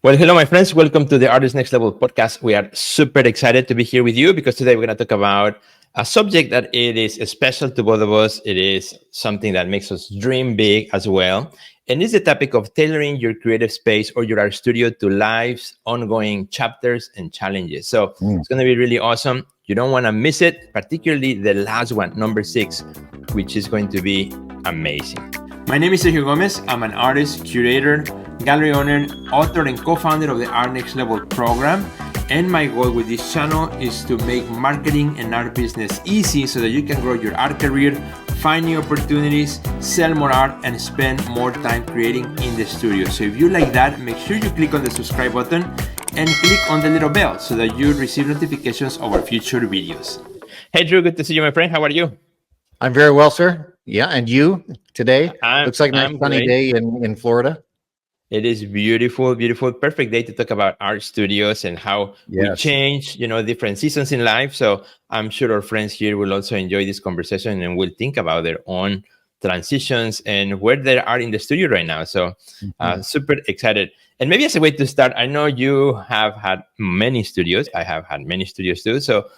Well, hello, my friends. Welcome to the Artist Next Level podcast. We are super excited to be here with you because today we're going to talk about a subject that it is special to both of us. It is something that makes us dream big as well. And it's the topic of tailoring your creative space or your art studio to life's ongoing chapters and challenges. So it's going to be really awesome. You don't want to miss it, particularly the last one, number 6, which is going to be amazing. My name is Sergio Gomez. I'm an artist, curator, gallery owner, author, and co-founder of the Art Next Level program. And my goal with this channel is to make marketing and art business easy so that you can grow your art career, find new opportunities, sell more art, and spend more time creating in the studio. So if you like that, make sure you click on the subscribe button and click on the little bell so that you receive notifications of our future videos. Hey, Drew, good to see you, my friend. How are you? I'm very well, sir. Yeah, and you today? Looks like a nice sunny day in Florida. It is beautiful, beautiful, perfect day to talk about art studios and how we change, different seasons in life. So I'm sure our friends here will also enjoy this conversation and will think about their own transitions and where they are in the studio right now. So super excited. And maybe as a way to start, I know you have had many studios. I have had many studios too. So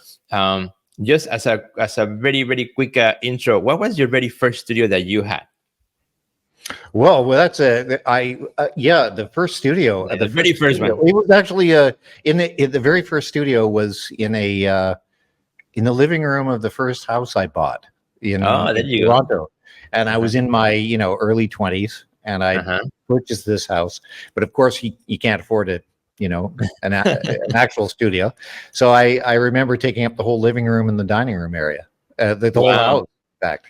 just as a very, very quick intro, what was your very first studio that you had? Well, that's the first studio. The very first one. It was actually in the very first studio was in the living room of the first house I bought in Toronto, and I was in my early 20s, and I purchased this house. But of course, you can't afford it. An actual studio. So I remember taking up the whole living room and the dining room area, the whole house, in fact.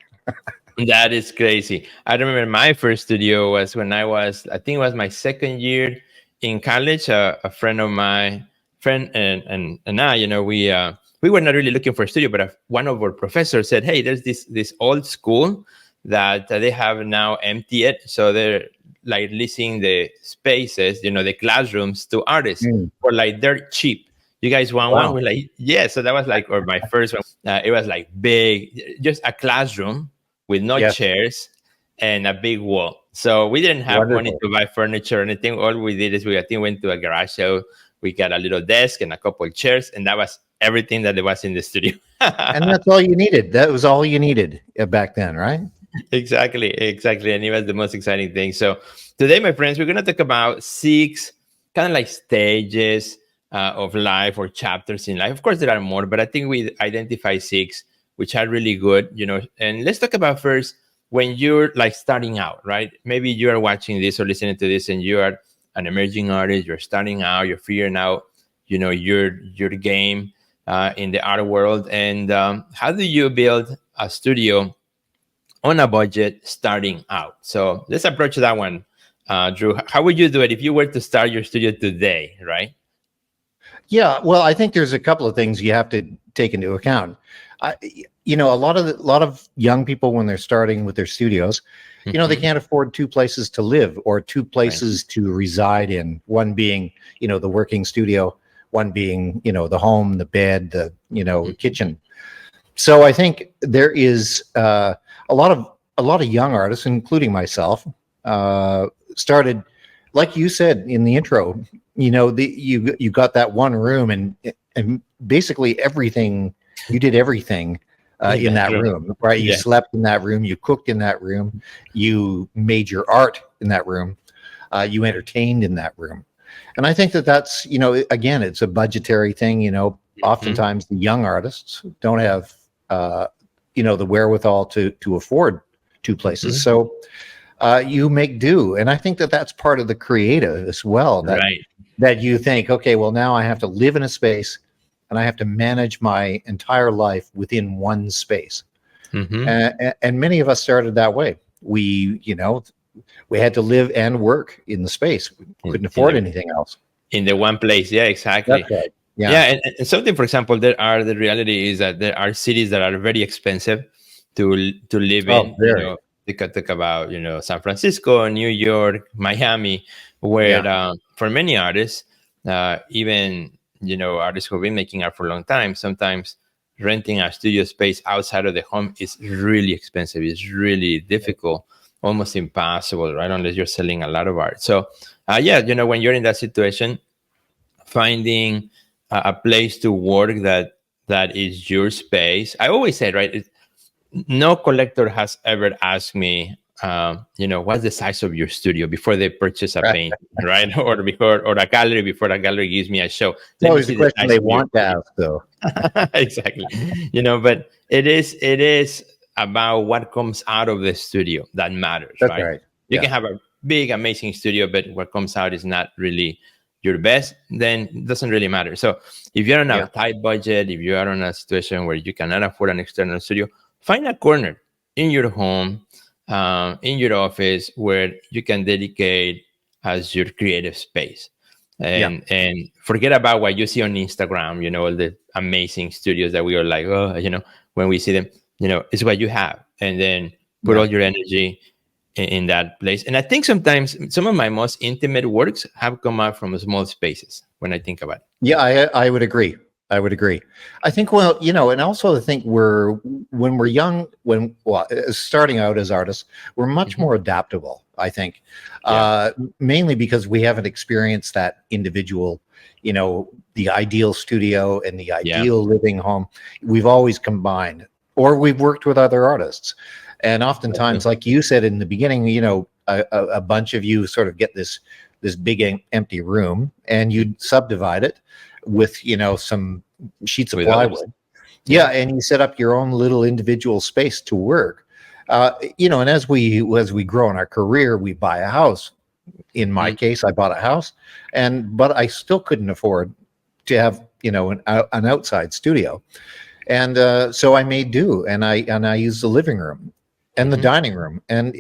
That is crazy. I remember my first studio was when I think it was my second year in college. A friend of my friend and I, we were not really looking for a studio, but one of our professors said, "Hey, there's this old school that they have now emptied, so they're like leasing the spaces, the classrooms to artists for like dirt cheap. You guys want one?" We're like, yeah. So that was like, or my first one. It was like big, just a classroom with no chairs and a big wall. So we didn't have money to buy furniture or anything. All we did is we went to a garage sale. We got a little desk and a couple of chairs, and that was everything that there was in the studio. And that's all you needed. That was all you needed back then, right? Exactly. And it was the most exciting thing. So today, my friends, we're going to talk about 6 kind of like stages of life or chapters in life. Of course, there are more, but I think we identify 6, which are really good, And let's talk about first when you're like starting out, right? Maybe you are watching this or listening to this and you are an emerging artist, you're starting out, you're figuring out, your game in the art world. And how do you build a studio on a budget starting out? So let's approach that one. Drew, how would you do it if you were to start your studio today, right? Yeah, well, I think there's a couple of things you have to take into account. A lot of young people, when they're starting with their studios, they can't afford 2 places to live or 2 places to reside in. One being, the working studio, one being, the home, the bed, the kitchen. So I think there is a lot of young artists, including myself, started, like you said in the intro. You got that one room and basically everything. You did everything in that room, right? You slept in that room, you cooked in that room, you made your art in that room, you entertained in that room. And I think that's, again, it's a budgetary thing. Oftentimes the young artists don't have, the wherewithal to afford 2 places. So you make do. And I think that's part of the creative as well, that you think, okay, well, now I have to live in a space and I have to manage my entire life within one space. And many of us started that way. We had to live and work in the space. We couldn't afford anything else. In the one place. Yeah, exactly. That's right. Yeah. And something, for example, the reality is that there are cities that are very expensive to live in. You could talk about, San Francisco, New York, Miami, where for many artists, even artists who've been making art for a long time, sometimes renting a studio space outside of the home is really expensive. It's really difficult. almost impossible, right? Unless you're selling a lot of art. So, yeah, when you're in that situation, finding a place to work that is your space. I always say, right, no collector has ever asked me, what's the size of your studio before they purchase a Right. paint, right? Or a gallery before a gallery gives me a show. It's Let me always the see the question size they of your want to studio. ask, though. Exactly. But it is about what comes out of the studio that matters, That's right? right. You Yeah. can have a big, amazing studio, but what comes out is not really your best, then it doesn't really matter. So if you're on a Yeah. tight budget, if you are in a situation where you cannot afford an external studio, find a corner in your home, in your office, where you can dedicate as your creative space. Yeah. And forget about what you see on Instagram, all the amazing studios that we are like, oh, when we see them, it's what you have. And then put Yeah. all your energy in that place. And I think sometimes some of my most intimate works have come out from small spaces when I think about it. Yeah, I would agree. I would agree. I think, well, and also I think when we're young, starting out as artists, we're much Mhm. more adaptable. I think, Yeah. mainly because we haven't experienced that individual, the ideal studio and the Yeah. ideal living home. We've always combined, or we've worked with other artists, and oftentimes, like you said in the beginning, a bunch of you sort of get this big empty room, and you subdivide it with some sheets of With others. plywood. Yeah, Yeah. and you set up your own little individual space to work. And as we grow in our career, we buy a house. In my Mhm. case, I bought a house, but I still couldn't afford to have an outside studio, and so I made do, and I used the living room and the Mhm. dining room, and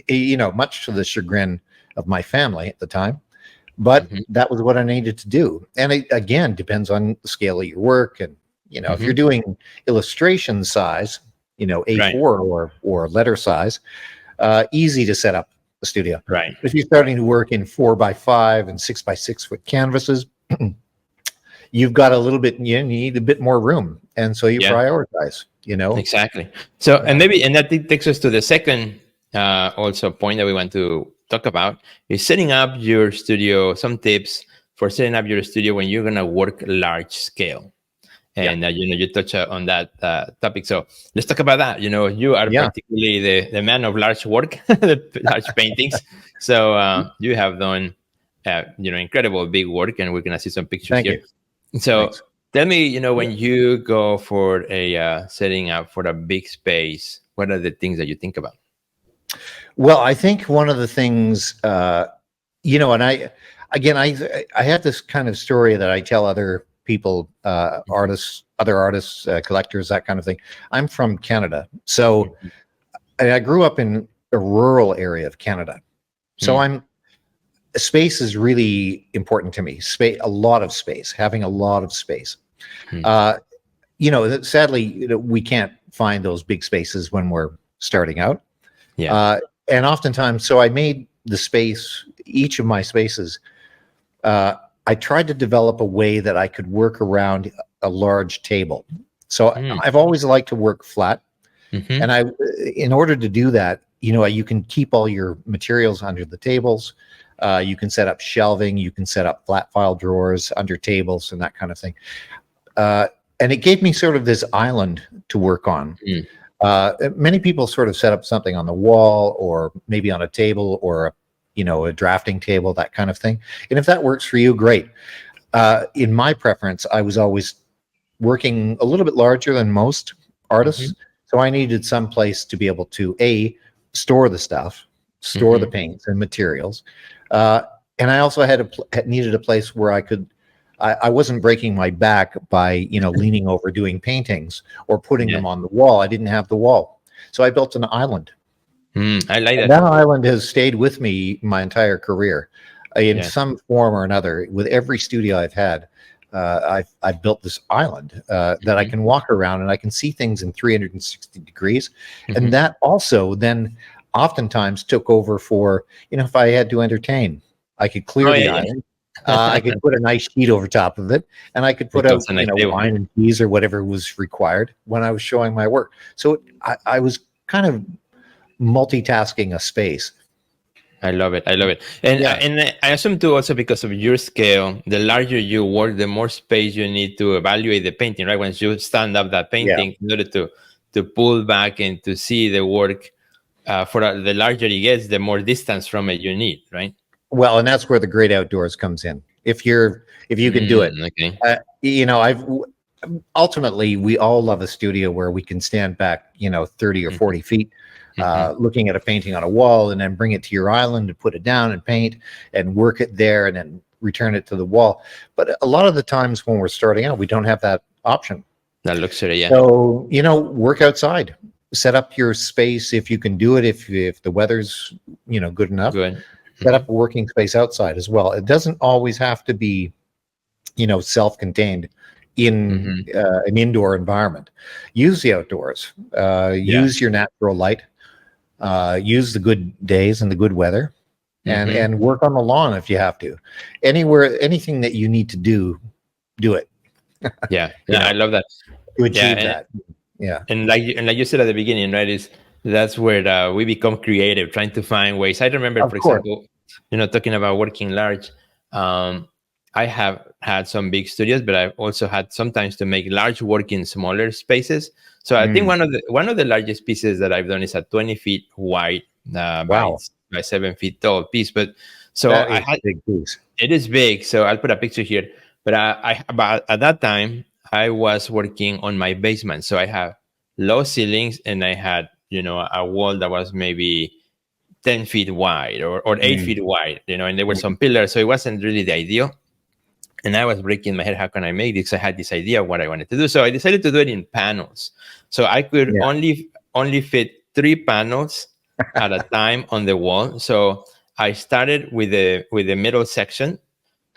much to the chagrin of my family at the time. But Mhm. that was what I needed to do. And it again depends on the scale of your work. And, if you're Mhm. doing illustration size, Right. A4 or letter size, easy to set up the studio. Right. If you're starting to work in 4x5 and 6x6 foot canvases, you've got a little bit, you need a bit more room. And so you Yeah. prioritize. Exactly. So, Yeah. and that takes us to the second also point that we want to talk about is setting up your studio. Some tips for setting up your studio when you're gonna work large scale. Yeah. And you touch on that topic. So let's talk about that. You are Yeah. particularly the man of large work, the large paintings. So you have done incredible big work, and we're gonna see some pictures Thank here. you. So Thanks. tell me, Yeah. when you go for a setting up for a big space, what are the things that you think about? Well, I think one of the things, and I have this kind of story that I tell other people, Mhm. other artists, collectors, that kind of thing. I'm from Canada, so Mhm. I grew up in a rural area of Canada. So Mm. space is really important to me. Space, a lot of space, having a lot of space. Mm. Uh, Sadly, we can't find those big spaces when we're starting out. Yeah. Uh, and oftentimes, so I made each of my spaces. Uh, I tried to develop a way that I could work around a large table. So Mm. I've always liked to work flat, Mhm. and in order to do that, you can keep all your materials under the tables. You can set up shelving. You can set up flat file drawers under tables and that kind of thing. Uh, and it gave me sort of this island to work on. Mm. Many people sort of set up something on the wall or maybe on a table or a drafting table, that kind of thing. And if that works for you, great. In my preference, I was always working a little bit larger than most artists, Mhm. so I needed some place to be able to store the stuff, store the Mhm. paints and materials, uh, and I also needed a place where I wasn't breaking my back by leaning over doing paintings or putting Yeah. them on the wall. I didn't have the wall, so I built an island, I like and that. that island has stayed with me my entire career, in Yeah. some form or another. With every studio I've had, I've built this island that I Mhm. can walk around and I can see things in 360 degrees, and Mhm. that also then oftentimes took over for if I had to entertain, I could Oh clear the yeah, island. I yeah. could put a nice sheet over top of it, and I could put Becomes out a nice table. wine and cheese or whatever was required when I was showing my work. So I was kind of multitasking a space. I love it. I love it. And Yeah. I assume too also because of your scale, the larger you work, the more space you need to evaluate the painting. Right? Once you stand up that Yeah. painting, in order to pull back and to see the work, the larger it gets, the more distance from it you need. Right? Well, and that's where the great outdoors comes in. If you can do it, Okay. I've ultimately we all love a studio where we can stand back, 30 or Hmm. 40 feet, Hmm. looking at a painting on a wall, and then bring it to your island and put it down and paint and work it there, and then return it to the wall. But a lot of the times when we're starting out, we don't have that option. That luxury, yeah. So, work outside, set up your space if you can do it. If the weather's, good enough, Good. set Hmm. up a working space outside as well. It doesn't always have to be, self-contained in Hmm. an indoor environment. Use the outdoors. Yeah. Use your natural light. Use the good days and the good weather, and Hmm. work on the lawn if you have to. Anywhere, anything that you need to do it. Yeah. You Yeah. I know, love that. to Yeah. achieve that. Yeah. And like you said at the beginning, right? Is that's where we become creative, trying to find ways. I remember, Of for course. example, talking about working large. Um, I have had some big studios, but I've also had sometimes to make large work in smaller spaces. So I think Mm. one of the largest pieces that I've done is a 20 feet wide Wow, by 7 feet tall piece. But so that I is a had big piece. it is big, so I'll put a picture here. But but at that time, I was working on my basement, so I have low ceilings, and I had a wall that was maybe 10 feet wide or eight Mm. feet wide, and there were Mm. some pillars, so it wasn't really the ideal. And I was breaking my head, how can I make this? I had this idea of what I wanted to do, so I decided to do it in panels. So I could Yeah. only fit 3 panels at a time on the wall. So I started with the middle section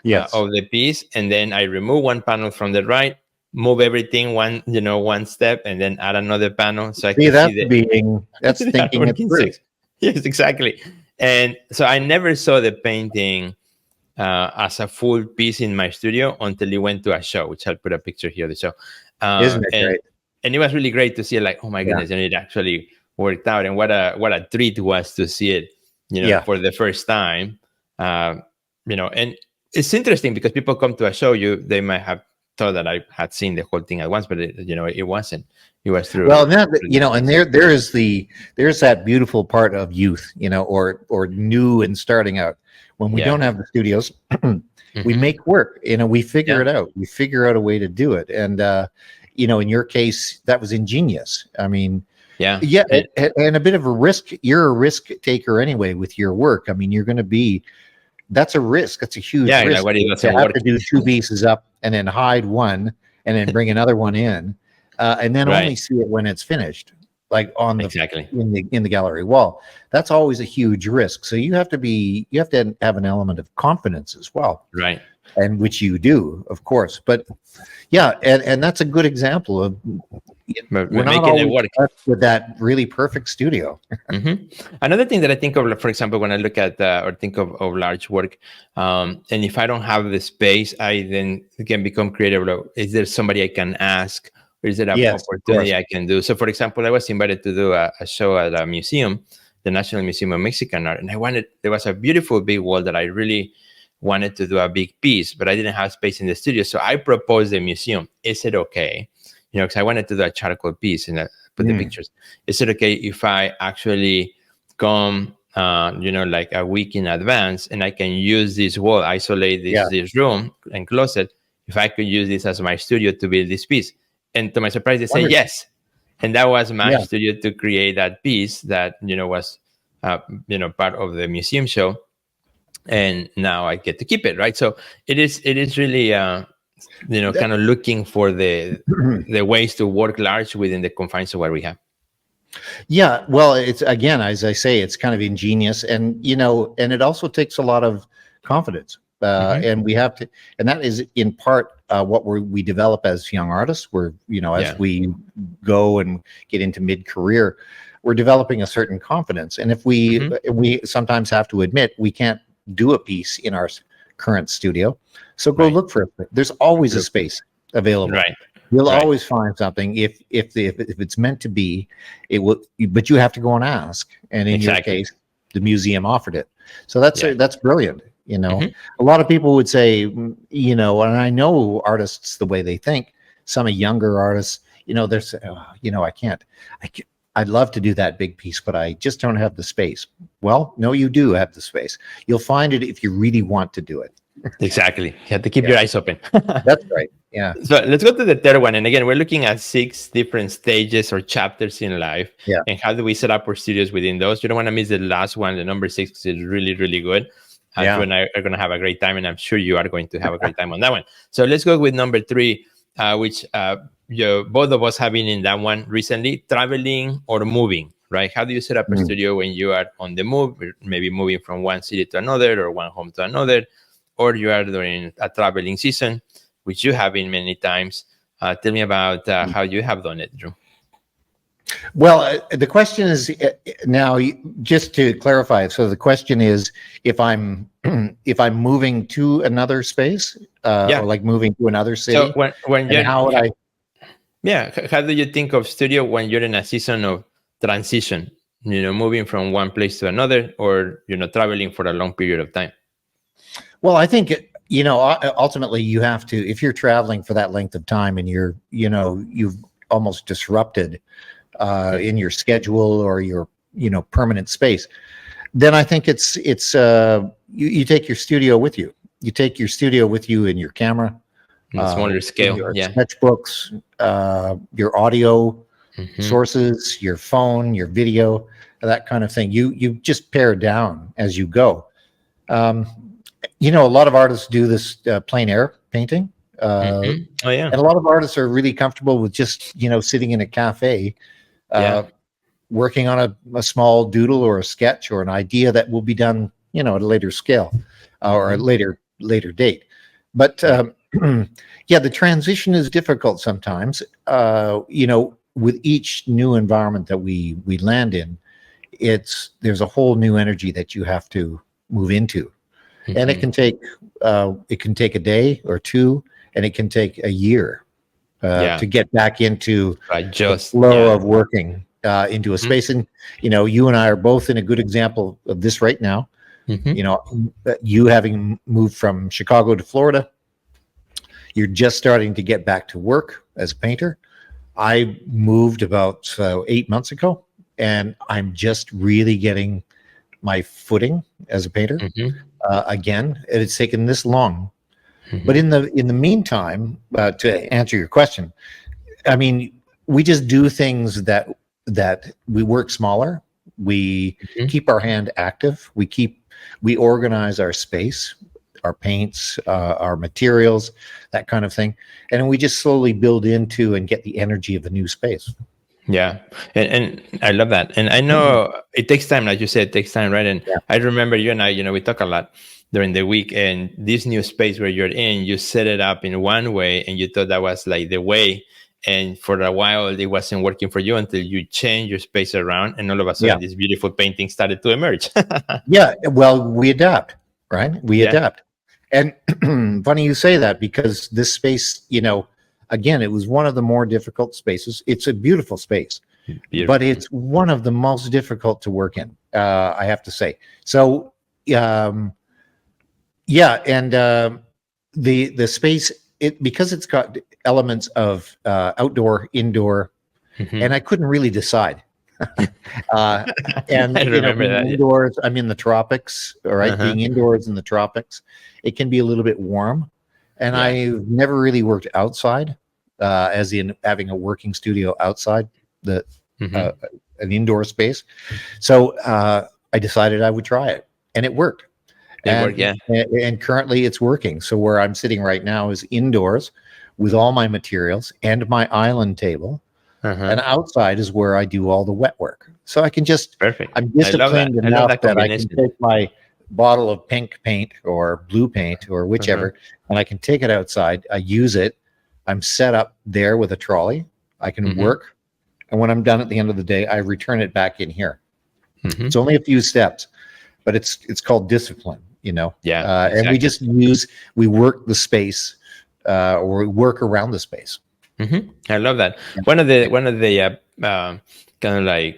Yes. of the piece, and then I remove one panel from the right, move everything one step, and then add another panel so I See, could see the that's the thinking it working through. section. Yes, exactly. And so I never saw the painting as a full piece in my studio until it went to a show, which I'll put a picture here of the show. Isn't it And great? it was really great to see it, like, oh my Yeah. goodness, and it actually worked out. And what a treat it was to see it, Yeah. for the first time. And it's interesting because people come to a show, they might have thought that I had seen the whole thing at once, but it wasn't. It was Well, through, now through the and piece. there's that beautiful part of youth, or new and starting out. When we Yeah. don't have the studios, we Hmm. make work. We figure Yeah. it out. We figure out a way to do it. And in your case, that was ingenious. I mean, Yeah. yeah, and a bit of a risk. You're a risk taker anyway with your work. I mean, you're going to be. That's a risk. That's a huge Yeah. Like, risk what it to doesn't have work. to do two pieces up and then hide one and then bring another one in, and then only Right. see it when it's finished, like on the Exactly. in the gallery wall. That's always a huge risk. So you have to have an element of confidence as well, Right. and which you do, of course. But yeah, and that's a good example of But we're not making it always work. blessed with that really perfect studio. Hmm. Another thing that I think of, like, for example, when I look at or think of large work, and if I don't have the space, I then can become creative. Like, is there somebody I can ask, or is there an Yes, of opportunity course. I can do? So, for example, I was invited to do a show at a museum, the National Museum of Mexican Art, and there was a beautiful big wall that I really wanted to do a big piece, but I didn't have space in the studio. So I proposed the museum. Is it okay? Because I wanted to do a charcoal piece and put the Mm, pictures. Is it okay if I actually come, like a week in advance, and I can use this wall, isolate yeah, this room and closet, if I could use this as my studio to build this piece? And to my surprise, they say wonderful. yes. And that was my Yeah. studio to create that piece that, was, part of the museum show. And now I get to keep it, right? So it is really, kind of looking for the ways to work large within the confines of what we have. Yeah, well, it's again, as I say, it's kind of ingenious, and and it also takes a lot of confidence, Hmm. and we have to, and that is in part what we develop as young artists. We're as Yeah. we go and get into mid career, we're developing a certain confidence, and if Hmm. we sometimes have to admit we can't do a piece in our current studio, so go Right. look for it. There's always a Look. space available. Right. You'll Right. always find something if it's meant to be. It will, but you have to go and ask. And in your Exactly. case, the museum offered it. So that's brilliant. Mhm. A lot of people would say, and I know artists the way they think. Some of younger artists, they're saying, I can't. I'd love to do that big piece, but I just don't have the space. Well, no, you do have the space. You'll find it if you really want to do it. Exactly. You have to keep Yeah, your eyes open. that's right. Yeah, So let's go to the third one. And again, we're looking at 6 different stages or chapters in life. yeah, And how do we set up our studios within those? You don't want to miss the last one, the number 6, because it's really, really good. Drew yeah. and I are going to have a great time, and I'm sure you are going to have a great time on that one. So let's go with number 3, which both of us have been in that one recently, traveling or moving, right? How do you set up a Mm. studio when you are on the move, maybe moving from one city to another or one home to another, or you are during a traveling season, which you have been many times? Tell me about how you have done it, Drew. Well, the question is now, just to clarify. So the question is, if I'm if I'm moving to another space, Yeah. or like moving to another So city, when and you're how would I? yeah, how do you think of studio when you're in a season of transition? Moving from one place to another, or traveling for a long period of time. Well, I think ultimately you have to, if you're traveling for that length of time, and you've almost disrupted in your schedule or your permanent space, then I think you take your studio with you. You take your studio with you in your camera, On a smaller in scale, your yeah. sketchbooks, your audio Mhm. sources, your phone, your video, that kind of thing. You just pare down as you go. Um, a lot of artists do this plein air painting, Oh yeah, and a lot of artists are really comfortable with just sitting in a cafe, yeah. uh, working on a small doodle or a sketch or an idea that will be done at a later scale, or a Mhm. later date. But Right. yeah, the transition is difficult sometimes. With each new environment that we land in, there's a whole new energy that you have to move into, and Mhm. it can take a day or two, and it can take a year Yeah. to get back into Right. the Just flow yeah. of working into a Mhm. space. And you and I are both in a good example of this right now. Mhm. You having moved from Chicago to Florida, you're just starting to get back to work as a painter. I moved about 8 months ago, and I'm just really getting my footing as a painter Mhm. again. And it's taken this long, but Mhm. in the meantime, to answer your question, I mean, we just do things that we work smaller. We Mhm. keep our hand active. We organize our space, our paints, our materials, that kind of thing, and we just slowly build into and get the energy of a new space. Yeah, and I love that. And I know it takes time, like you said, it takes time, right? And Yeah, I remember you and I, we talk a lot during the week, and this new space where you're in, you set it up in one way, and you thought that was like the way. And for a while, it wasn't working for you until you change your space around, and all of a yeah, sudden, this beautiful painting started to emerge. yeah. Well, we adapt, right? We Yeah, adapt. And funny you say that, because this space, again, it was one of the more difficult spaces. It's a beautiful space, but beautiful. it's one of the most difficult to work in. I have to say. So, um, yeah, and the space, because it's got elements of outdoor, indoor, and Mhm. I couldn't really decide. uh, and I remember being that. Yeah. indoors, I'm in the tropics. All right, Uh-huh. being indoors in the tropics, it can be a little bit warm, and Yeah. I've never really worked outside, as in having a working studio outside the uh, Mhm. an indoor space. So I decided I would try it, and it worked. It worked. And Yeah. and currently it's working. So where I'm sitting right now is indoors with all my materials and my island table, and Uh-huh. outside is where I do all the wet work. So Perfect. I'm I love that. disciplined I love enough that that I can combination. take my bottle of pink paint or blue paint or Uh-huh. whichever, and I can take it outside. I use it. I'm set up there with a trolley. I can Mhm. work. And when I'm done at the end of the day, I return it back in here. It's Mhm. only a few steps, but it's called discipline, Yeah. and Exactly. we work the space, or we work around the space. I love that. Yeah. One of the kind of like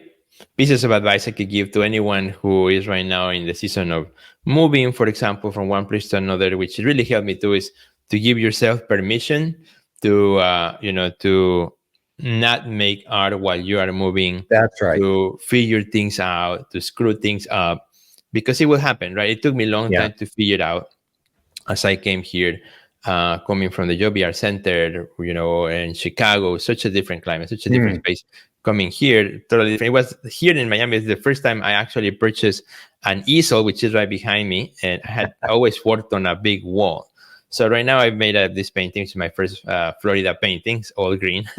pieces of advice I could give to anyone who is right now in the season of moving, for example, from one place to another, which really helped me too, is to give yourself permission to, to not make art while you are moving, That's right. to figure things out, to screw things up, because it will happen, right? It took me a long Yeah. time to figure it out as I came here, coming from the JBR Center, in Chicago, such a different climate, such a different Mm. space. Coming here, totally different. It was here in Miami. It's the first time I actually purchased an easel, which is right behind me, and I had always worked on a big wall. So right now I've made this painting. It's my first Florida paintings, all green,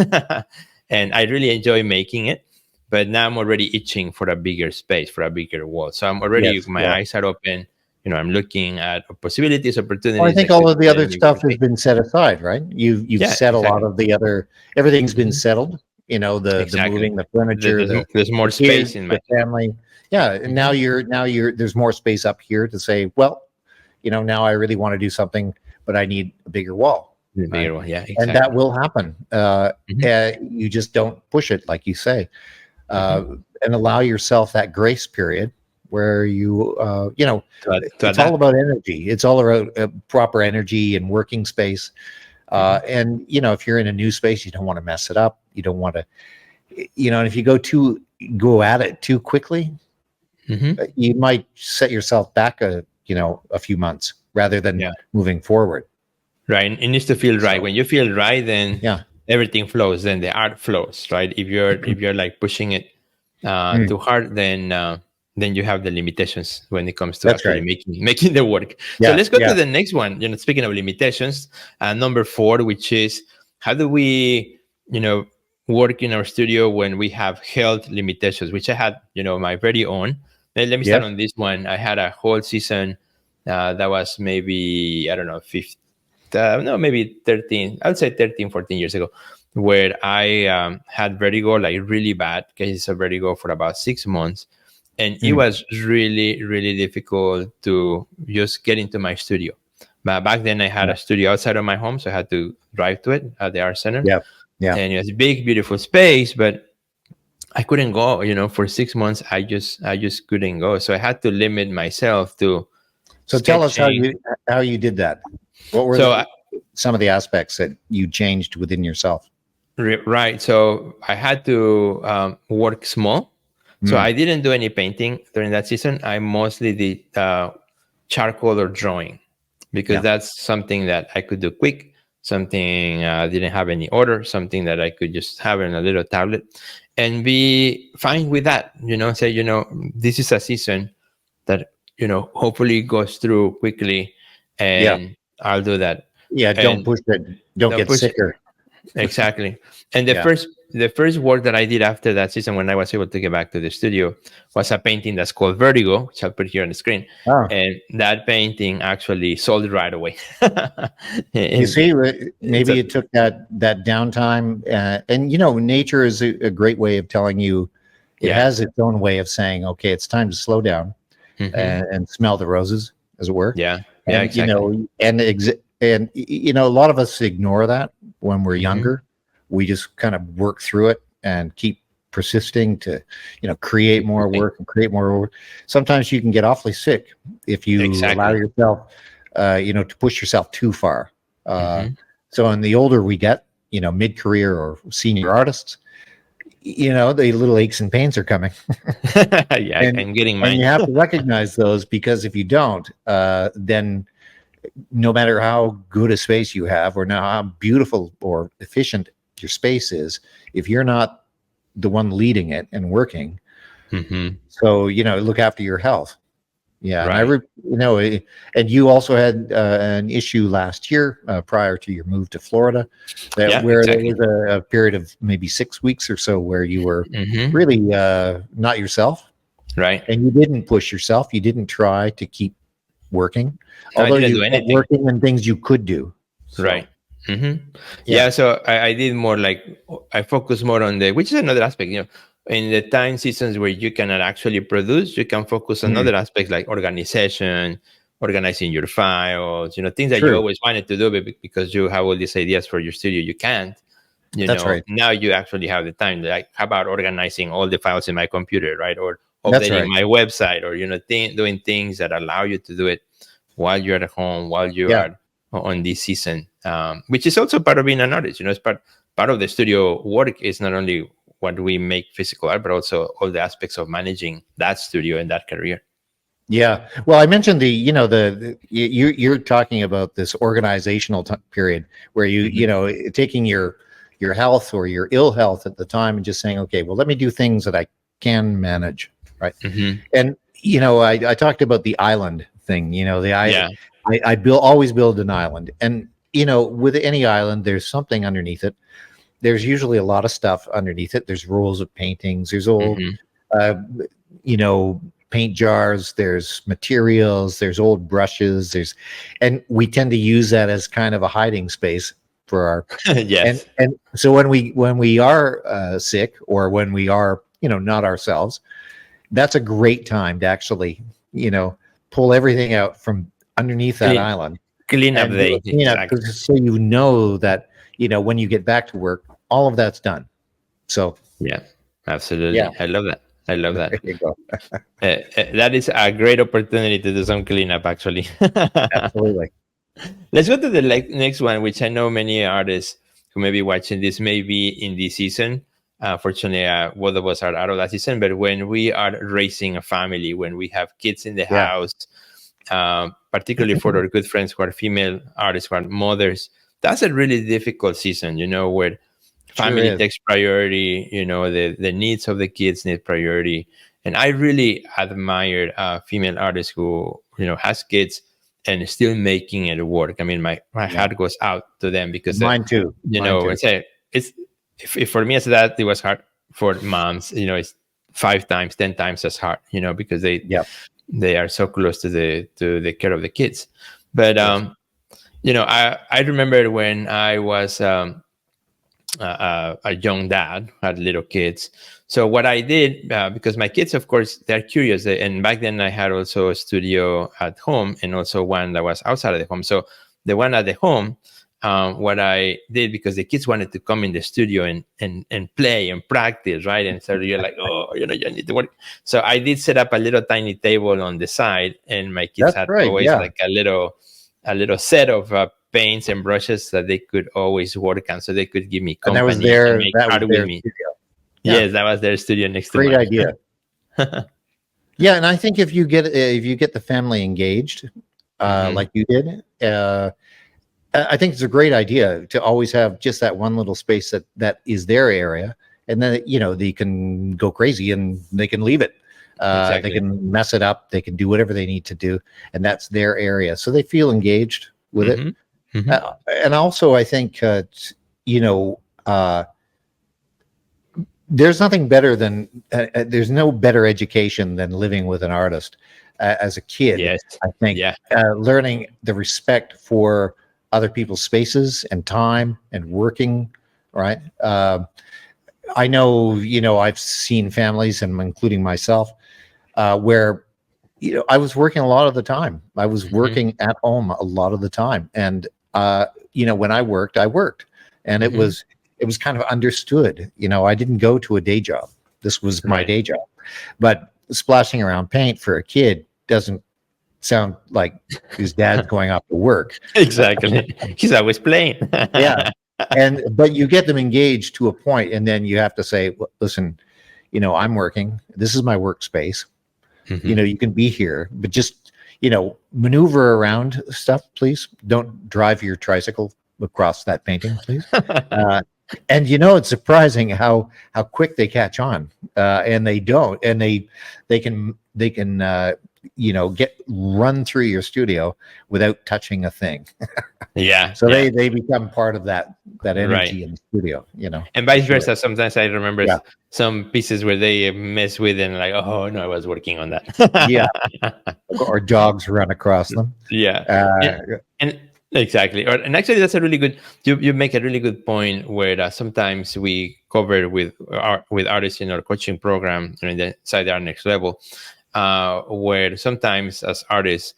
and I really enjoy making it. But now I'm already itching for a bigger space, for a bigger wall. So I'm already, Yes. my Yeah. eyes are open. I'm looking at possibilities, Well, I opportunities think that all could of the other maybe stuff has relocate. been set aside, right? You've Yeah, set a lot exactly. of the other. Everything's been Hmm. settled. The Exactly. moving, the furniture, There's more the kids, space in my. the family. Yeah. And Hmm. now you're there's more space up here to say, well, now I really want to do something, but I need a bigger wall, The right? bigger one. Yeah, And that exactly. will happen. Hmm. You just don't push it, like you say, uh, Hmm. and allow yourself that grace period where To it's all adapt. about energy. It's all about proper energy and working space. Hmm. And if you're in a new space, you don't want to mess it up. You don't want to, and if you go at it too quickly, Hmm. you might set yourself back a few months rather than Yeah. moving forward. Right. It needs to feel right. So When you feel right, then yeah. everything flows. Then the art flows. Right. If you're like pushing it Mm, too hard, then you have the limitations when it comes to that's actually right. making the work. So Yeah. let's go to Yeah. the next one. Speaking of limitations, number 4, which is how do we, work in our studio when we have health limitations, which I had, my very own. Let me start Yes. on this one. I had a whole season that was maybe, I don't know, 15, no, maybe 13, I would say 13, 14 years ago, where I had vertigo, like really bad cases of vertigo for about 6 months. And it Mm, was really, really difficult to just get into my studio. But back then I had yeah. a studio outside of my home, so I had to drive to it at the art center. Yeah. Yeah. And it was a big, beautiful space, but I couldn't go, for 6 months. I just couldn't go. So I had to limit myself to So tell us how sketching. you did that. What were So some of the aspects that you changed within yourself? Right. So I had to work small. So Mm, I didn't do any painting during that season. I mostly did charcoal or drawing because yeah. that's something that I could do quick, something didn't have any order, something that I could just have in a little tablet and be fine with that. Say, this is a season that, hopefully goes through quickly Yeah. and I'll do that. Yeah. Don't And push it. Don't don't get push it. sicker. Exactly. And the Yeah. first the first work that I did after that season when I was able to get back to the studio was a painting that's called Vertigo, which I'll put here on the screen. Oh, And that painting actually sold right away. you And see, it's maybe a it took that downtime, and nature is a great way of telling you. It yeah. has its own way of saying, okay, it's time to slow down Hmm. and smell the roses, as it were. Yeah. Yeah, And exactly. a lot of us ignore that when we're Hmm. younger. We just kind of work through it and keep persisting to create Keep more pushing. work and create more work. Sometimes you can get awfully sick if you allow Exactly. yourself to push yourself too far. uh, Hmm. so and the older we get, mid-career or senior artists, the little aches and pains are coming. Yeah, and I'm getting and mine. you have to recognize those, because if you don't, then no matter how good a space you have or now how beautiful or efficient your space is, if you're not the one leading it and working, Hmm. so look after your health. Yeah. And Right. and you also had an issue last year, prior to your move to Florida, that Yeah, where there exactly. was a period of maybe 6 weeks or so where you were Hmm. really not yourself, Right. and you didn't push yourself. You didn't try to keep working, No, I although didn't you do kept anything. working on things you could do. So Right. Hmm. yeah. Yeah. So I did more like I focus more on which is another aspect. In the time seasons where you cannot actually produce, you can focus on Mm, other aspects like organization, organizing your files. Things that you true. always wanted to do, but because you have all these ideas for your studio, you can't. That's right. now you actually have the time. Like, how about organizing all the files in my computer, right? Or That's updating right. my website, or doing things that allow you to do it while you're at home, while you Yeah. are on this season, which is also part of being an artist. It's part of the studio work is not only what we make physical art, but also all the aspects of managing that studio and that career. Yeah. Well, I mentioned you're talking about this organizational period where Hmm. taking your health or your ill health at the time and just saying, okay, well, let me do things that I can manage, right? Hmm. And I talked about the island thing. Yeah. I always build an island, and with any island, there's something underneath it. There's usually a lot of stuff underneath it. There's rolls of paintings. There's old, Hmm. uh, you know, paint jars. There's materials. There's old brushes. And we tend to use that as kind of a hiding space for our. And Yes. and so when we are sick, or when we are not ourselves, that's a great time to actually you know pull everything out from underneath that Clean island clean up and do day. a cleanup, Exactly. so that when you get back to work, all of that's done. So Yeah, yeah, absolutely. I love that. I love there that. you go. That is a great opportunity to do some cleanup, actually. Absolutely. Let's go to the next one, which I know many artists who may be watching this may be in this season. Fortunately, both of us are out of that season. But when we are raising a family, when we have kids in the Yeah, house, particularly for our good friends who are female artists, who are mothers, that's a really difficult season, where sure family is. takes priority, the needs of the kids need priority. And I really admire female artists who has kids and still making it work. I mean, my Yeah, heart goes out to them, because mine too. Mine too. it's if for me as that it was hard, for moms it's 5 times 10 times as hard, because Yeah. they are so close to the care of the kids. But Yes. I remember when I was a young dad, had little kids. So what I did, because my kids, of course, they're curious, and back then I had also a studio at home and also one that was outside of the home. So the one at the home, what I did, because the kids wanted to come in the studio and play and practice, right? And so you're like, oh, you need to work. So I did set up a little tiny table on the side, and my kids That's had right. always Yeah. like a little set of paints and brushes that they could always work on, so they could give me And company and make that was art with their me. studio. Yeah. Yes, that was their studio next to Great mine. idea. Yeah, and I think if you get the family engaged, Hmm. like you did, I think it's a great idea to always have just that one little space that is their area, and then they can go crazy and they can leave it. They Exactly. can mess it up. They can do whatever they need to do, and that's their area, so they feel engaged with it. Hmm. Hmm. And also, I think you know. Uh, there's nothing better than there's no better education than living with an artist as a kid. Yes. I think Yeah. learning the respect for other people's spaces and time and working, right. I know, I've seen families, and including myself, where I was working a lot of the time. I was Hmm. working at home a lot of the time, and when I worked, and it Hmm. was it was kind of understood. I didn't go to a day job. This was my Right. day job, but splashing around paint for a kid doesn't sound like his dad's going off to work. Exactly. He's always playing. Yeah, but you get them engaged to a point, and then you have to say, "Well, listen, I'm working. This is my workspace. Hmm. You can be here, but just maneuver around stuff, please. Don't drive your tricycle across that painting, please." uh, and it's surprising how quick they catch on, and they don't, and they can get run through your studio without touching a thing. Yeah. So Yeah. they become part of that Right. energy in the studio, And for vice sure. versa. Sometimes I remember Yeah, some pieces where they mess with and like, oh no, I was working on yeah. that. Or dogs run across them. Yeah. uh, And exactly. And actually, that's a really good. You make a really good point where sometimes we cover with artists in our coaching program, in the Side Art Next Level, where sometimes as artists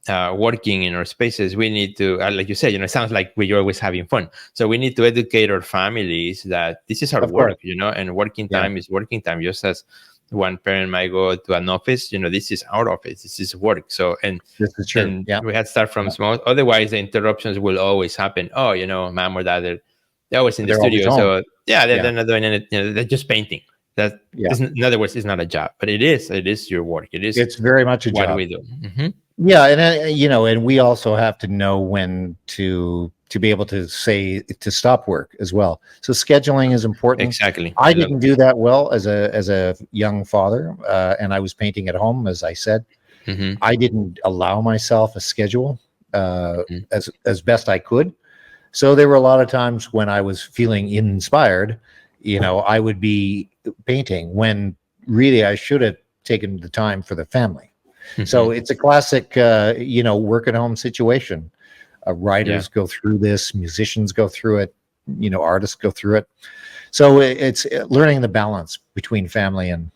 working in our spaces, we need to, like you said, it sounds like we're always having fun. So we need to educate our families that this is our Of course. work, and working Yeah. time is working time. Just as one parent might go to an office, this is our office, this is work. So, This is true. and Yeah. we had to start from Yeah. small. Otherwise, the interruptions will always happen. Oh, mom or dad, they're always in the They're always studio. home. So yeah, they're Yeah. not doing anything. They're just painting. That Yeah. is, in other words, it's not a job, but it is. It is your work. It is It's very much a what job. we do. Hmm. Yeah, and and we also have to know when to be able to say to stop work as well. So scheduling is important. Exactly. I love didn't do that well as a young father, and I was painting at home, as I said. it. Hmm. I didn't allow myself a schedule Hmm. as best I could. So there were a lot of times when I was feeling inspired, I would be painting when really I should have taken the time for the family. So Hmm. it's a classic, work at home situation. Yeah. Writers go through this, musicians go through it, artists go through it. So it's learning the balance between family Hmm.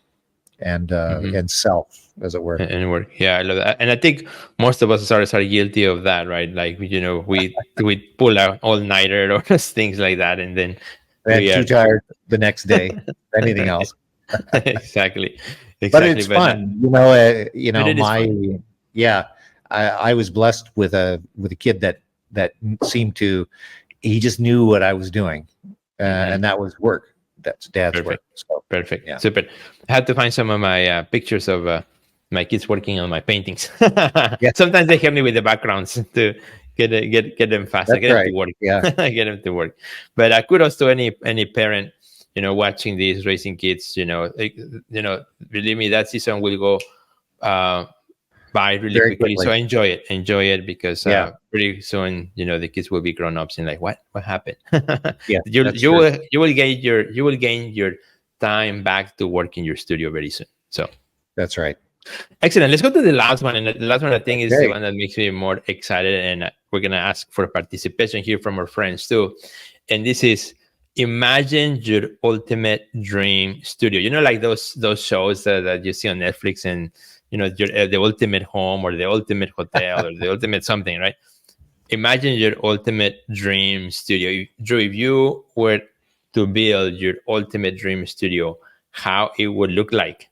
and self, as it were. And work. Yeah, I love that. And I think most of us are guilty of that, right? Like, we pull out all nighter or things like that, and then And we too are tired the next day, anything else. exactly, But exactly. it's But fun, but it is my fun. yeah. I was blessed with a kid that seemed to he just knew what I was doing, Hmm. and that was work. That's dad's work. Perfect. So Perfect. yeah, Super. I had to find some of my pictures of my kids working on my paintings. yeah, Sometimes they help me with the backgrounds to get them faster, that's get them to right. work, Yeah, get them to work. But kudos to any parent, watching these raising kids. Believe me, that season will go uh, by really very quickly. So quickly. enjoy it because Yeah, pretty soon, the kids will be grown ups and like, what happened? yeah, you that's you true. will you will gain your time back to work in your studio very soon. So That's right. excellent. Let's go to the last one, and the last one I think is the Okay. one that makes me more excited, and we're gonna ask for participation here from our friends too. And this is, imagine your ultimate dream studio. Like those shows that you see on Netflix, and the ultimate home or the ultimate hotel or the ultimate something, right? Imagine your ultimate dream studio. Drew, if you were to build your ultimate dream studio, how it would look like?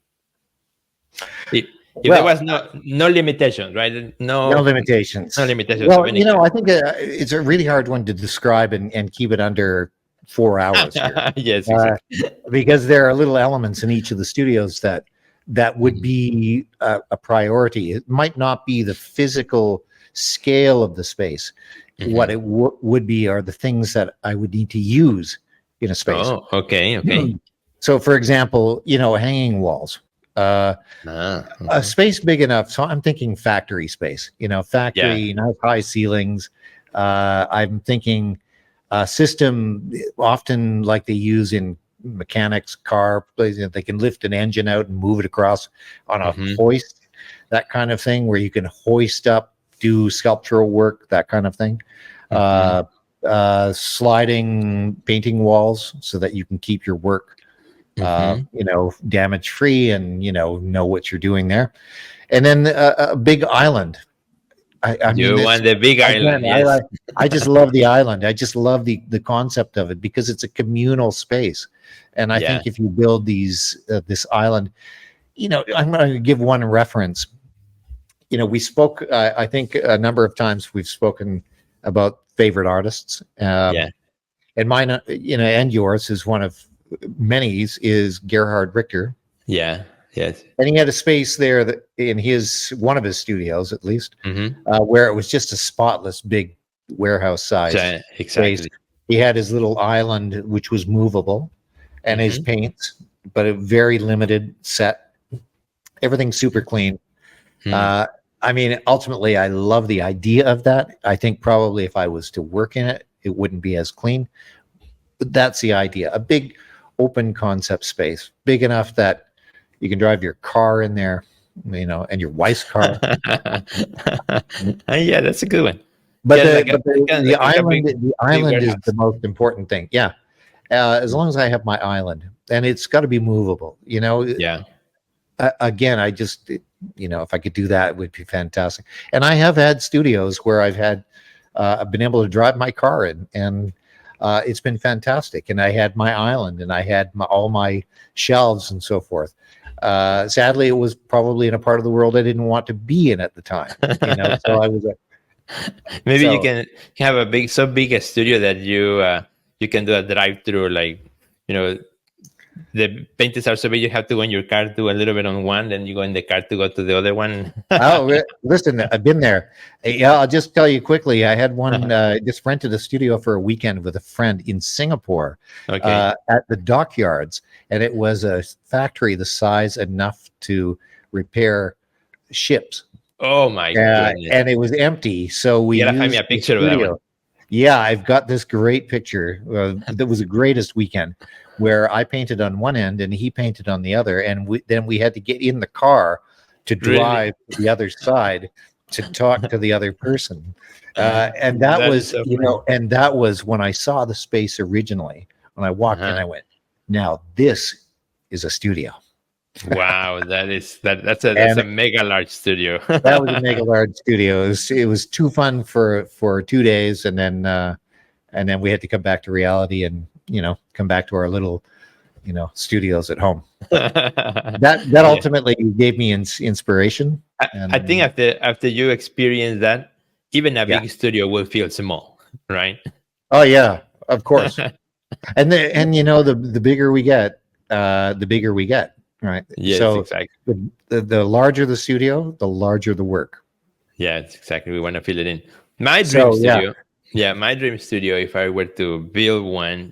If there Well, was no limitations, right? no No limitations. limitations of Well, any kind. I think it's a really hard one to describe and keep it under 4 hours here. Yes, Uh, exactly. because there are little elements in each of the studios that would Mhm. be a priority. It might not be the physical scale of the space. What Mhm. it would be are the things that I would need to use in a space. Oh, okay, okay. So, for example, hanging walls. Uh, a Mhm. space big enough. So I'm thinking factory space. Yeah, Factory, nice high ceilings. I'm thinking system often like they use in mechanics car places. They can lift an engine out and move it across on a hmm, hoist, that kind of thing, where you can hoist up, do sculptural work, that kind of thing. hmm, uh, Sliding painting walls so that you can keep your work hmm. damage free, and know what you're doing there. And then a big island. I mean, You this want the big again. island? Yes. I just love the island. I just love the concept of it because it's a communal space, and I Yeah, think if you build this island, I'm going to give one reference. We spoke. I think a number of times we've spoken about favorite artists, yeah, and mine, and yours is one of many. Is Gerhard Richter, yeah, yes. and he had a space there that in his one of his studios, at least, Hmm. where it was just a spotless big warehouse sized So, space. exactly. He had his little island which was movable, and his Hmm. paints, but a very limited set. Everything super clean. Hmm. uh, I mean, ultimately I love the idea of that. I think probably if I was to work in it, it wouldn't be as clean, but that's the idea. A big open concept space, big enough that you can drive your car in there, and your wife's car. Yeah, that's a good one. But Yeah, the like a but the like a island big the big island is the warehouse. most important thing. Yeah, as long as I have my island, and it's got to be movable. Yeah. again, I just, if I could do that, it would be fantastic. And I have had studios where I've been able to drive my car in, and it's been fantastic. And I had my island, and I had all my shelves and so forth. Sadly, it was probably in a part of the world I didn't want to be in at the time. So I was Maybe you so. can have a so big a studio that you can do a drive through, like, you know, the paintings are so big you have to go in your car, do a little bit on one, then you go in the car to go to the other one. Oh, listen, I've been there. Yeah, I'll just tell you quickly. I had one, just rented a studio for a weekend with a friend in Singapore, Okay. at the dockyards, and it was a factory the size enough to repair ships. Oh my goodness. And it was empty, so we You gotta find me used a the picture of that one. studio. Yeah, I've got this great picture. That was the greatest weekend, where I painted on one end and he painted on the other, and then we had to get in the car to Really? drive to the other side to talk to the other person. And that That is was, so funny. and that was when I saw the space originally. When I walked in, Uh-huh. I went, "Now this is a studio." Wow, that's a And mega large studio. that was a mega large studio. It was too fun for 2 days, and then we had to come back to reality, and come back to our little studios at home. But that Yeah. ultimately gave me inspiration. I think And after you experience that, even a yeah. big studio will feel small, right? Oh yeah, of course. And the bigger we get, right? Yes, So exactly. the larger the studio, the larger the work. Yeah, it's exactly. We want to fill it in. My dream So yeah. studio, yeah, my dream studio, if I were to build one,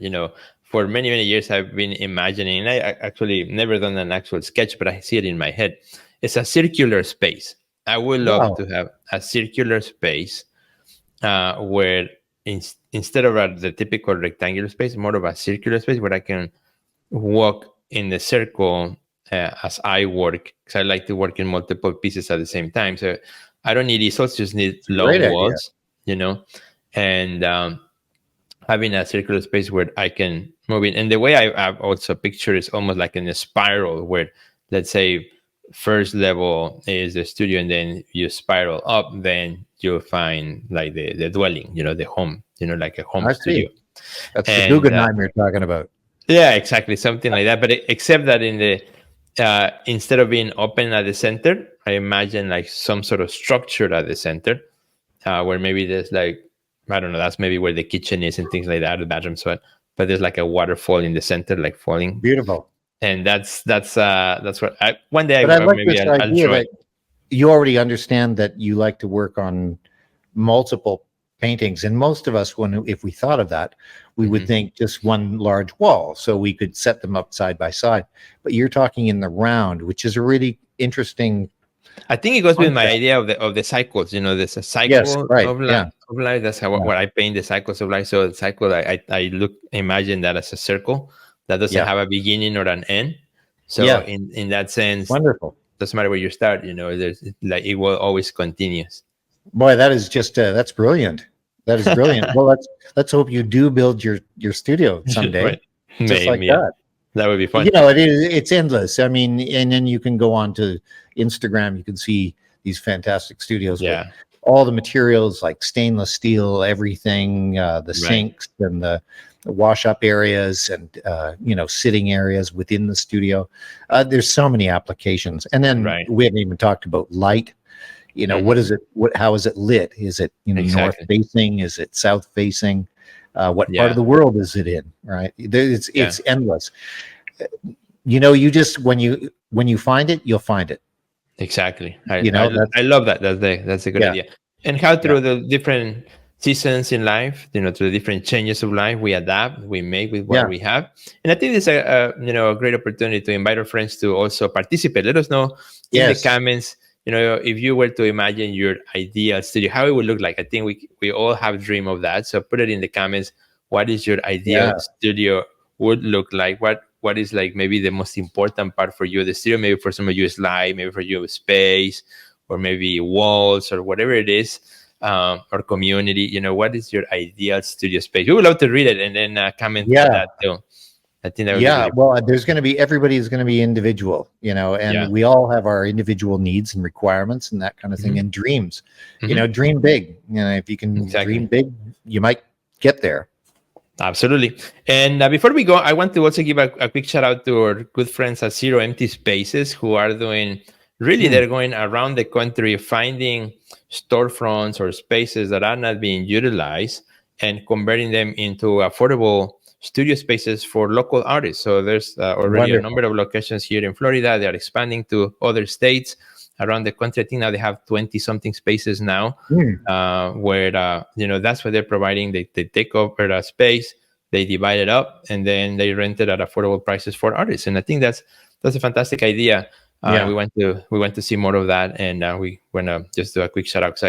for many, many years I've been imagining, and I actually never done an actual sketch, but I see it in my head. It's a circular space. I would love Wow. to have a circular space where instead of the typical rectangular space, more of a circular space where I can walk in the circle as I work, because I like to work in multiple pieces at the same time. So I don't need easels, just need It's a great long idea. walls, and having a circular space where I can move in. And the way I've also pictured is almost like in a spiral where, let's say, first level is the studio, and then you spiral up, then you'll find like the dwelling, the home, like a home I see. studio. That's the And Guggenheim you're talking about. yeah, exactly, something like that. But except that in the instead of being open at the center, I imagine like some sort of structure at the center, where maybe there's like, I don't know, that's maybe where the kitchen is and things like that, the bathroom. So, but there's like a waterfall in the center, like falling, Beautiful. and that's what one day But I like maybe this I'll idea draw it. that you already understand that you like to work on multiple paintings. And most of us, if we thought of that, we would Mhm. think just one large wall, so we could set them up side by side. But you're talking in the round, which is a really interesting I think it goes with my concept. idea of the cycles. There's a Yes, cycle right. of life. Yeah. Of life. That's how Yeah. what I paint the cycles of life. So the cycle, I imagine that as a circle that doesn't Yeah. have a beginning or an end. So Yeah. in that sense, Wonderful. doesn't matter where you start. There's like it will always continues. Boy, that is just that's brilliant. That is brilliant. Well, let's hope you do build your studio someday, Right? just like Maybe, yeah, that. that would be fun. It's endless. I mean, and then you can go on to Instagram. You can see these fantastic studios with Yeah, all the materials like stainless steel, everything, the right, sinks and the wash up areas, and sitting areas within the studio. There's so many applications, and then right. we haven't even talked about light. What Hmm. is it? How is it lit? Is it north Exactly. facing? Is it south facing? What part of Yeah, the world is it in? Right? yeah. It's endless. You just when you find it, you'll find it. Exactly. I That's love that. That's a good yeah, idea. And how yeah, through the different seasons in life, through the different changes of life, we adapt, we make with what yeah. we have. And I think it's a great opportunity to invite our friends to also participate. Let us know in the Yes, comments, if you were to imagine your ideal studio, how it would look like. I think we all have dream of that. So put it in the comments. What is your ideal yeah, studio would look like? What is like maybe the most important part for you, the studio? Maybe for some of you is light, maybe for you is space, or maybe walls, or whatever it is, or community. What is your ideal studio space? We would love to read it and then comment on yeah. that too. I think that would be Yeah, really well, there's going to be everybody is going to be individual, and yeah. we all have our individual needs and requirements and that kind of thing, and dreams. Dream big. If you can dream Exactly. big, you might get there. Absolutely. And before we go, I want to also give a quick shout out to our good friends at Zero Empty Spaces, who are doing really, they're going around the country finding storefronts or spaces that are not being utilized and converting them into affordable studio spaces for local artists. So there's already a number of locations here in Florida. They are expanding to other states around the country. I think now they have 20 something spaces now, where that's what they're providing. They take over a space, they divide it up, and then they rent it at affordable prices for artists. And I think that's a fantastic idea. We went to see more of that, and we want to just do a quick shout out. So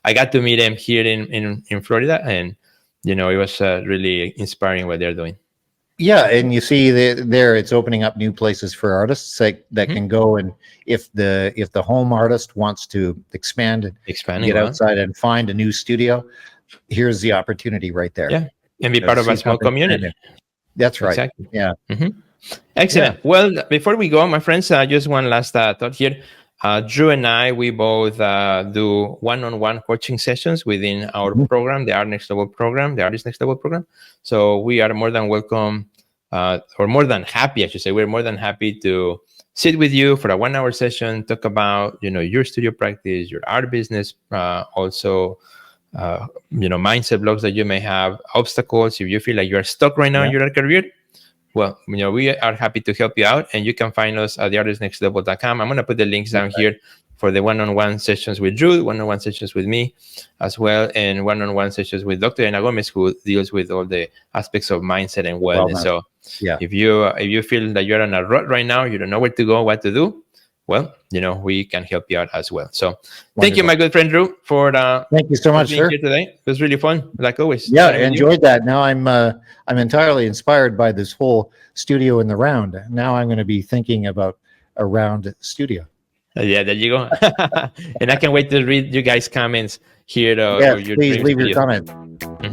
I got to meet them here in Florida, and it was really inspiring what they're doing. Yeah, and you see there it's opening up new places for artists that can go, and if the home artist wants to expand get outside and find a new studio, here's the opportunity right there. Yeah, and be part of a small community. That's right. Exactly. Yeah. Excellent. Yeah. Well, before we go, my friends, just one last thought here. Drew and I, we both do one-on-one coaching sessions within our program, the Art Next Level program, the Artist Next Level program. So we are more than welcome, or more than happy, I should say. We're more than happy to sit with you for a 1-hour session, talk about, your studio practice, your art business, also, mindset blocks that you may have, obstacles. If you feel like you're stuck right now in your art career, well, we are happy to help you out, and you can find us at theartistnextlevel.com. I'm going to put the links down here for the one-on-one sessions with Drew, one-on-one sessions with me as well, and one-on-one sessions with Dr. Ana Gomez, who deals with all the aspects of mindset and wellness. So if you feel that you're on a rut right now, you don't know where to go, what to do, well, we can help you out as well. So thank you, my good friend Drew, for thank you so much, being here today. It was really fun, like always. Yeah, I enjoyed that. Now I'm entirely inspired by this whole studio in the round. Now I'm going to be thinking about a round studio. Yeah, there you go. And I can't wait to read you guys' comments here. Please leave your comment.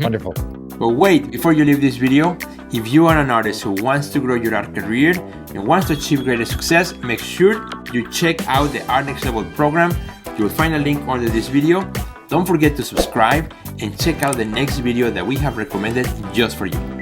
Wonderful. But wait, before you leave this video, if you are an artist who wants to grow your art career and wants to achieve greater success, make sure you check out the Art Next Level program. You'll find a link under this video. Don't forget to subscribe and check out the next video that we have recommended just for you.